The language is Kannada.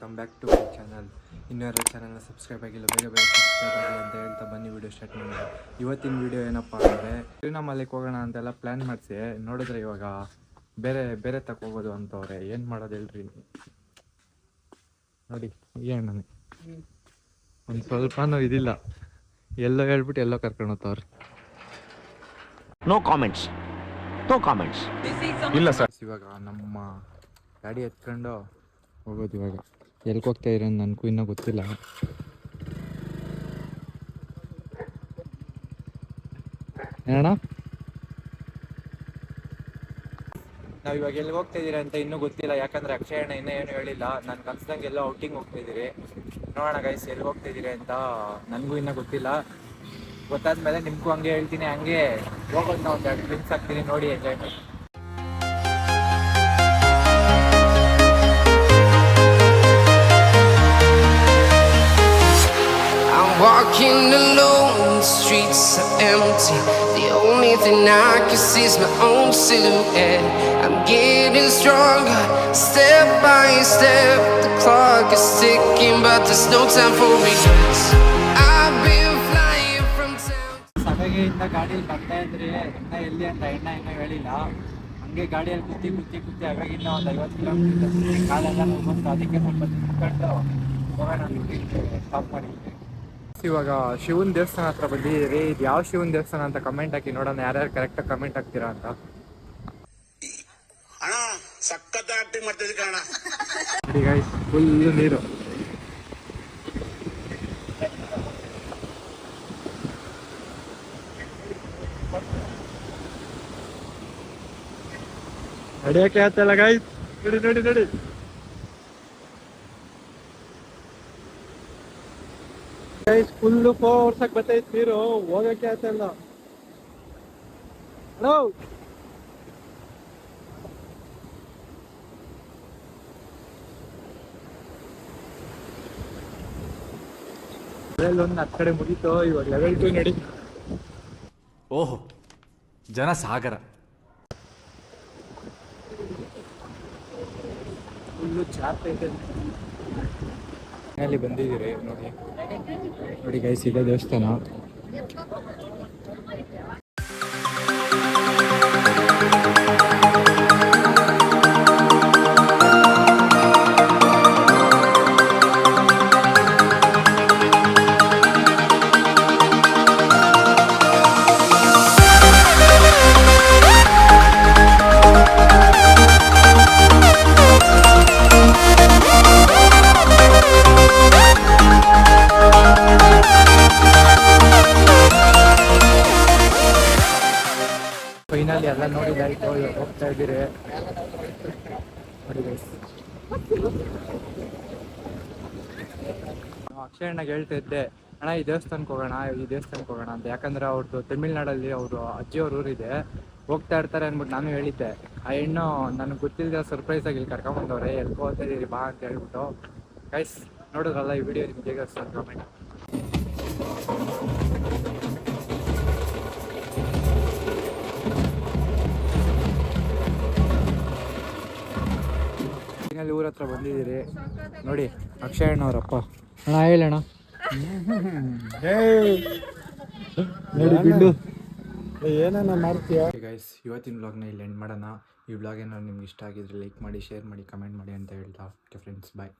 Welcome back to my channel. ಇನ್ನೂ ಯಾರು ಚಾನಲ್ನ ಸಬ್ಸ್ಕ್ರೈಬ್ ಆಗಿಲ್ಲ, ಬೇಗ ಬೇಗ ಸಬ್ಸ್ಕ್ರೈಬ್ ಆಗಿ ಅಂತ ಹೇಳ್ತಾ ಬನ್ನಿ ವಿಡಿಯೋ ಸ್ಟಾರ್ಟ್ ಮಾಡಿದೆ. ಇವತ್ತಿನ ವಿಡಿಯೋ ಏನಪ್ಪ ಅಂದರೆ ತಿರುವಣ್ಣಾಮಲೈಗೆ ಹೋಗೋಣ ಅಂತೆಲ್ಲ ಪ್ಲ್ಯಾನ್ ಮಾಡಿಸಿ ನೋಡಿದ್ರೆ ಇವಾಗ ಬೇರೆ ಬೇರೆ ಹೋಗೋದು ಅಂತವ್ರೆ. ಏನು ಮಾಡೋದು ಹೇಳ್ರಿ ನೋಡಿ. ನನಗೆ ಒಂದು ಸ್ವಲ್ಪನೂ ಇದಿಲ್ಲ, ಎಲ್ಲೋ ಹೇಳ್ಬಿಟ್ಟು ಎಲ್ಲೋ ಕರ್ಕೊಂಡು ಹೋಗ್ತಾವ್ರೆ. ನೋ ಕಾಮೆಂಟ್ಸ್ ಇಲ್ಲ ಸರ್. ಇವಾಗ ನಮ್ಮ ಗಾಡಿ ಎತ್ಕೊಂಡು ಹೋಗೋದು. ಇವಾಗ ಎಲ್ಗೆ ಹೋಗ್ತಾ ಇರೋ ನನಗೂ ಇನ್ನೂ ಗೊತ್ತಿಲ್ಲ. ಏನಣ್ಣ, ನಾವು ಇವಾಗ ಎಲ್ಲಿಗೆ ಹೋಗ್ತಾ ಇದ್ದೀರಾ ಅಂತ ಇನ್ನೂ ಗೊತ್ತಿಲ್ಲ, ಯಾಕಂದರೆ ಅಕ್ಷಯ್ ಅಣ್ಣ ಇನ್ನೂ ಏನು ಹೇಳಿಲ್ಲ. ನಾನು ಕನ್ಸ್ದಂಗೆ ಎಲ್ಲೋ ಔಟಿಂಗ್ ಹೋಗ್ತಾ ಇದ್ದೀರಿ. ನೋಡೋಣ ಗೈಸ್, ಎಲ್ಲಿ ಹೋಗ್ತಾ ಇದ್ದೀರಿ ಅಂತ ನನಗೂ ಇನ್ನೂ ಗೊತ್ತಿಲ್ಲ. ಗೊತ್ತಾದ್ಮೇಲೆ ನಿಮಗೂ ಹಂಗೆ ಹೇಳ್ತೀನಿ. ಹಂಗೆ ಹೋಗೋದು ನಾವು ಒಂದು 2 ಡ್ರಿಂಕ್ಸ್ ಹಾಕ್ತೀನಿ, ನೋಡಿ ಎಂಜಾಯ್ ಮಾಡಿ. Walking alone, the streets are empty. The only thing I can see is my own silhouette. I'm getting stronger, step by step. The clock is ticking, but there's no time for regrets. I've been flying from town. ಸಭೆಗೆಯಿಂದ ಗಾಡಿಯಲ್ಲಿ ಬರ್ತಾ ಇದ್ರಿ, ಇನ್ನ ಎಲ್ಲಿ ಅಂತ ಇನ್ನೂ ಹೇಳಿಲ್ಲ. ಹಂಗೆ ಗಾಡಿಯಲ್ಲಿ ಕುತ್ತಿ ಅವಾಗಿಂದ ಒಂದು 50 ಕಿಲೋಮೀಟರ್ ಕಾಲೆಲ್ಲ ಬಂತು. ಅದಕ್ಕೆ ಸ್ವಲ್ಪ ನಿಂತ್ಕೊಂಡು ಹೋಗೋಣ ಸ್ಟಾಪ್ ಮಾಡಿ. ಇವಾಗ ಶಿವನ ದೇವಸ್ಥಾನ ಹತ್ರ ಬಂದಿದ್ದೀರಿ. ಇದು ಯಾವ ಶಿವನ ದೇವಸ್ಥಾನ ಅಂತ ಕಮೆಂಟ್ ಹಾಕಿ ನೋಡೋಣ, ಯಾರ್ಯಾರು ಕರೆಕ್ಟಾಗಿ ಕಮೆಂಟ್ ಹಾಕ್ತೀರಾ ಅಂತ. ನೋಡಿ ಗೈಸ್, ಫುಲ್ಲು ನೀರು. ನಡೆಯಕ್ಕೆ ಆಗ್ತಲ್ಲ ಗೈಸ್, ನೋಡಿ. ಫುಲ್ಲು ಫೋರ್ಸಾಗಿ ಬರ್ತೈತೆ ನೀರು, ಹೋಗಕ್ಕೆ ಆಗ್ತಲ್ಲ. ಹಲೋ, ಲೆವೆಲ್ 1 ಹತ್ತು ಕಡೆ ಮುಗೀತು, ಇವಾಗ ಲೆವೆಲ್ 2 ನಡಿ. ಓಹೋ, ಜನಸಾಗರ. ಫುಲ್ಲು ಚಾಪ್ ಐತೆ. ಅಲ್ಲಿ ಬಂದಿದ್ದೀರಿ ನೋಡಿ ಗೈಸ್, ಇದೆ ದೇವಸ್ಥಾನ. ಫೈನಲಿ ಎಲ್ಲ ನೋಡಿದಾಯ್ತು, ಇವಾಗ ಹೋಗ್ತಾ ಇದ್ದೀರಿ ನೋಡಿ ಗೈಸ್. ಅಕ್ಷಯ್ ಅಣ್ಣಗೆ ಹೇಳ್ತಾ ಇದ್ದೆ, ಅಣ್ಣ ಈ ದೇವಸ್ಥಾನಕ್ಕೆ ಹೋಗೋಣ ಅಂತ. ಯಾಕಂದ್ರೆ ಅವ್ರದ್ದು ತಮಿಳ್ನಾಡಲ್ಲಿ ಅವರು ಅಜ್ಜಿಯವ್ರ ಊರಿದೆ, ಹೋಗ್ತಾ ಇರ್ತಾರೆ ಅಂದ್ಬಿಟ್ಟು ನಾನು ಹೇಳಿದ್ದೆ. ಆ ಹೆಣ್ಣು ನನಗೆ ಗೊತ್ತಿಲ್ಲದೆ ಸರ್ಪ್ರೈಸ್ ಆಗಿ ಇಲ್ಲಿ ಕರ್ಕೊಂಬಂದವ್ರೆ. ಎಲ್ಕೋ ಹೋಗ್ತಾ ಇದ್ದೀರಿ ಬಾ ಅಂತ ಹೇಳ್ಬಿಟ್ಟು. ಗೈಸ್ ನೋಡಿದ್ರಲ್ಲ, ಈ ವಿಡಿಯೋ ನಿಮ್ಗೆ ಹೇಗೆ ಅನ್ಸ್ತು ಕಮೆಂಟ್. ಊರ ಹತ್ರ ಬಂದಿದ್ದೀರಿ ನೋಡಿ. ಅಕ್ಷಯ್ ಅಣ್ಣವ್ರಪ್ಪ. ಅಣ್ಣ ಹೇಳಣ್ಣ, ನೋಡಿ ಬಿಡು ಏನೇನ ಮಾಡ್ತೀಯ. ಗೈಸ್, ಇವತ್ತಿನ ವ್ಲಾಗ್ನ ಇಲ್ಲಿ ಎಂಡ್ ಮಾಡೋಣ. ಈ ವ್ಲಾಗ್ ಏನಾದ್ರು ನಿಮ್ಗೆ ಇಷ್ಟ ಆಗಿದ್ರೆ ಲೈಕ್ ಮಾಡಿ, ಶೇರ್ ಮಾಡಿ, ಕಮೆಂಟ್ ಮಾಡಿ ಅಂತ ಹೇಳ್ತಾ ಓಕೆ ಫ್ರೆಂಡ್ಸ್, ಬಾಯ್.